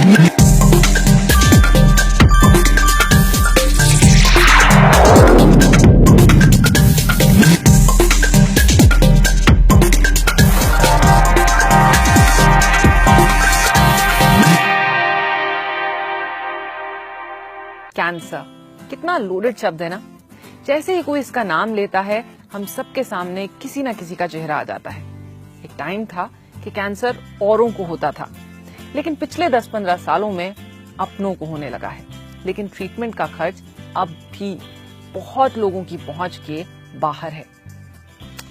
Cancer कितना loaded शब्द है ना। जैसे ही कोई इसका नाम लेता है हम सबके सामने किसी ना किसी का चेहरा आ जाता है। एक टाइम था कि कैंसर औरों को होता था, लेकिन पिछले 10-15 सालों में अपनों को होने लगा है। लेकिन ट्रीटमेंट का खर्च अब भी बहुत लोगों की पहुंच के बाहर है।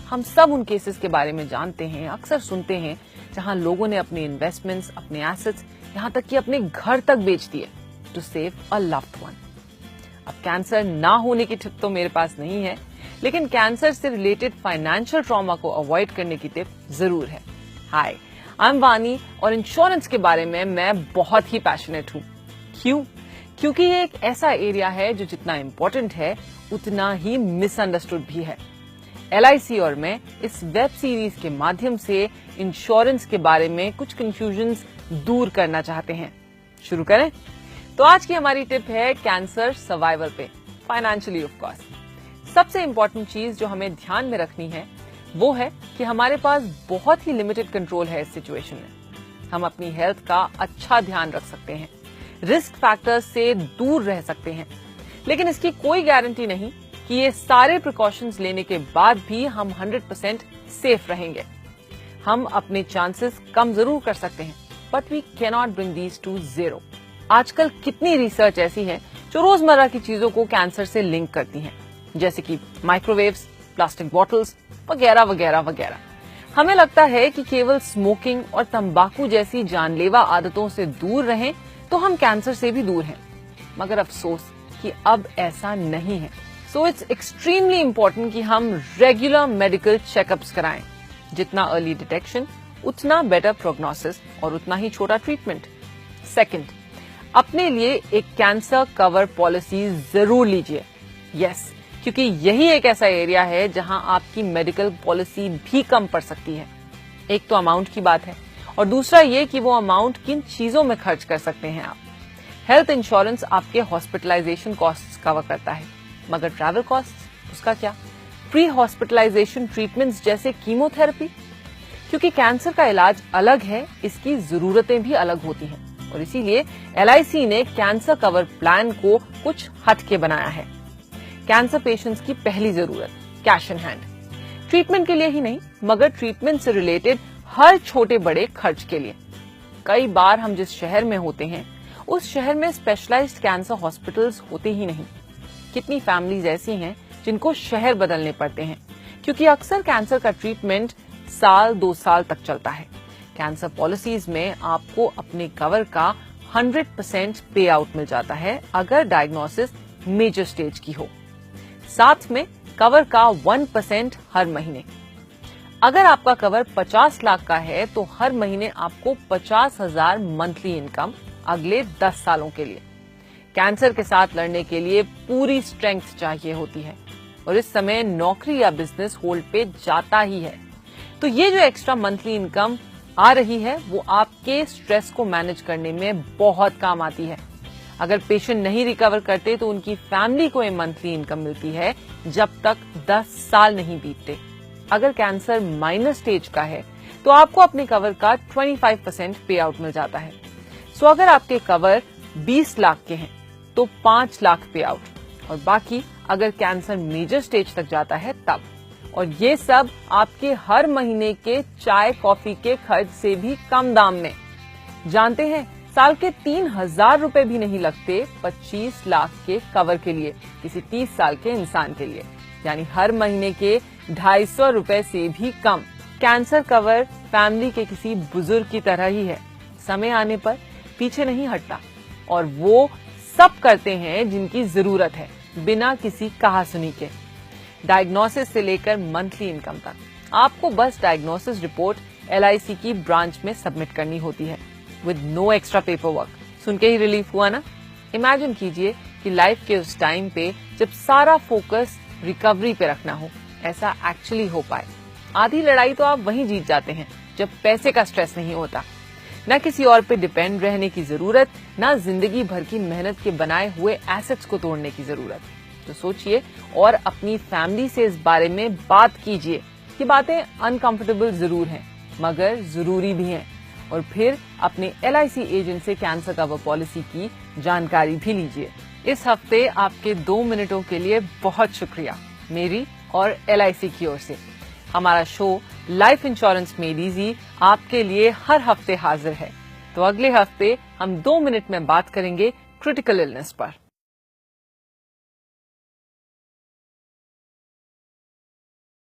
हम सब उन केसेस के बारे में जानते हैं, अक्सर सुनते हैं, जहां लोगों ने अपने इन्वेस्टमेंट्स, अपने एसेट्स, यहां तक कि अपने घर तक बेच दिए to save a loved one. अब कैंसर ना होने की टिप तो मेरे पास नहीं है, लेकिन कैंसर से रिलेटेड फाइनेंशियल ट्रॉमा को अवॉइड करने की टिप जरूर है। हाय, आई एम वानी और इंश्योरेंस के बारे में मैं बहुत ही पैशनेट हूँ। क्यों? क्योंकि ये एक ऐसा एरिया है जो जितना इम्पोर्टेंट है उतना ही मिसअंडरस्टूड भी है। LIC और मैं इस वेब सीरीज के माध्यम से इंश्योरेंस के बारे में कुछ कंफ्यूजन्स दूर करना चाहते हैं। शुरू करें? तो आज की हमारी टिप है कैंसर सर्वाइवल पे, फाइनेंशियली ऑफ कोर्स। सबसे इंपॉर्टेंट चीज जो हमें ध्यान में रखनी है वो है कि हमारे पास बहुत ही लिमिटेड कंट्रोल है इस सिचुएशन में। हम अपनी हेल्थ का अच्छा ध्यान रख सकते हैं, रिस्क फैक्टर्स से दूर रह सकते हैं, लेकिन इसकी कोई गारंटी नहीं कि ये सारे प्रिकॉशंस लेने के बाद भी हम 100% सेफ रहेंगे। हम अपने चांसेस कम जरूर कर सकते हैं, but we can not bring these to zero. आजकल कितनी रिसर्च ऐसी है जो रोजमर्रा की चीजों को कैंसर से लिंक करती हैं, जैसे कि माइक्रोवेव्स, प्लास्टिक बॉटल्स वगैरह वगैरह वगैरह। हमें लगता है कि केवल स्मोकिंग और तंबाकू जैसी जानलेवा आदतों से दूर रहें तो हम कैंसर से भी दूर हैं, मगर अफसोस कि अब ऐसा नहीं है। सो इट्स एक्सट्रीमली इम्पोर्टेंट कि हम रेगुलर मेडिकल चेकअप्स कराएं। जितना अर्ली डिटेक्शन उतना बेटर प्रोग्नोसिस और उतना ही छोटा ट्रीटमेंट। सेकंड, अपने लिए एक कैंसर कवर पॉलिसी जरूर लीजिए। यस, क्योंकि यही एक ऐसा एरिया है जहां आपकी मेडिकल पॉलिसी भी कम पड़ सकती है। एक तो अमाउंट की बात है और दूसरा ये कि वो अमाउंट किन चीजों में खर्च कर सकते हैं आप। हेल्थ इंश्योरेंस आपके हॉस्पिटलाइजेशन कॉस्ट्स कवर करता है, मगर ट्रैवल कॉस्ट्स उसका क्या? प्री हॉस्पिटलाइजेशन ट्रीटमेंट्स जैसे कीमोथेरेपी, क्योंकि कैंसर का इलाज अलग है, इसकी जरूरतें भी अलग होती हैं और इसीलिए LIC ने कैंसर कवर प्लान को कुछ हटके बनाया है। कैंसर पेशेंट्स की पहली जरूरत कैश इन हैंड, ट्रीटमेंट के लिए ही नहीं मगर ट्रीटमेंट से रिलेटेड हर छोटे बड़े खर्च के लिए। कई बार हम जिस शहर में होते हैं उस शहर में स्पेशलाइज्ड कैंसर हॉस्पिटल्स होते ही नहीं। कितनी फैमिलीज ऐसी हैं जिनको शहर बदलने पड़ते हैं, क्योंकि अक्सर कैंसर का ट्रीटमेंट 1-2 साल तक चलता है। कैंसर पॉलिसीज में आपको अपने कवर का 100% पे आउट मिल जाता है अगर डायग्नोसिस मेजर स्टेज की हो। साथ में कवर का 1% हर महीने। अगर आपका कवर 50 लाख का है तो हर महीने आपको 50,000 मंथली इनकम अगले 10 सालों के लिए। कैंसर के साथ लड़ने के लिए पूरी स्ट्रेंथ चाहिए होती है और इस समय नौकरी या बिजनेस होल्ड पे जाता ही है। तो ये जो एक्स्ट्रा मंथली इनकम आ रही है वो आपके स्ट्रेस को मैनेज करने में बहुत काम आती है। अगर पेशेंट नहीं रिकवर करते तो उनकी फैमिली को ये मंथली इनकम मिलती है जब तक 10 साल नहीं बीतते। अगर कैंसर माइनर स्टेज का है तो आपको अपने कवर का 25% पे आउट मिल जाता है। सो अगर आपके कवर 20 लाख के हैं तो 5 लाख पे आउट, और बाकी अगर कैंसर मेजर स्टेज तक जाता है तब। और ये सब आपके हर महीने के चाय कॉफी के खर्च से भी कम दाम में। जानते हैं, साल के 3,000 रुपए भी नहीं लगते 25 लाख के कवर के लिए किसी 30 साल के इंसान के लिए, यानी हर महीने के 250 रुपए से भी कम। कैंसर कवर फैमिली के किसी बुजुर्ग की तरह ही है, समय आने पर पीछे नहीं हटता और वो सब करते हैं जिनकी जरूरत है बिना किसी कहासुनी के। डायग्नोसिस से लेकर मंथली इनकम तक आपको बस डायग्नोसिस रिपोर्ट LIC की ब्रांच में सबमिट करनी होती है with no extra paper work. सुन के ही रिलीफ हुआ ना? इमेजिन कीजिए कि लाइफ के उस टाइम पे जब सारा फोकस रिकवरी पे रखना हो, ऐसा एक्चुअली हो पाए। आधी लड़ाई तो आप वहीं जीत जाते हैं जब पैसे का स्ट्रेस नहीं होता। न किसी और पे डिपेंड रहने की जरूरत, न जिंदगी भर की मेहनत के बनाए हुए एसेट्स को तोड़ने की जरूरत। तो सोचिए और अपनी फैमिली से इस बारे में बात कीजिए। ये बातें अनकंफर्टेबल जरूर हैं, मगर जरूरी भी हैं। और फिर अपने LIC एजेंट से कैंसर कवर पॉलिसी की जानकारी भी लीजिए। इस हफ्ते आपके 2 मिनटों के लिए बहुत शुक्रिया, मेरी और LIC की ओर से। हमारा show life insurance made easy आपके लिए हर हफ्ते हाजिर है। तो अगले हफ्ते हम 2 मिनट में बात करेंगे क्रिटिकल इलनेस पर।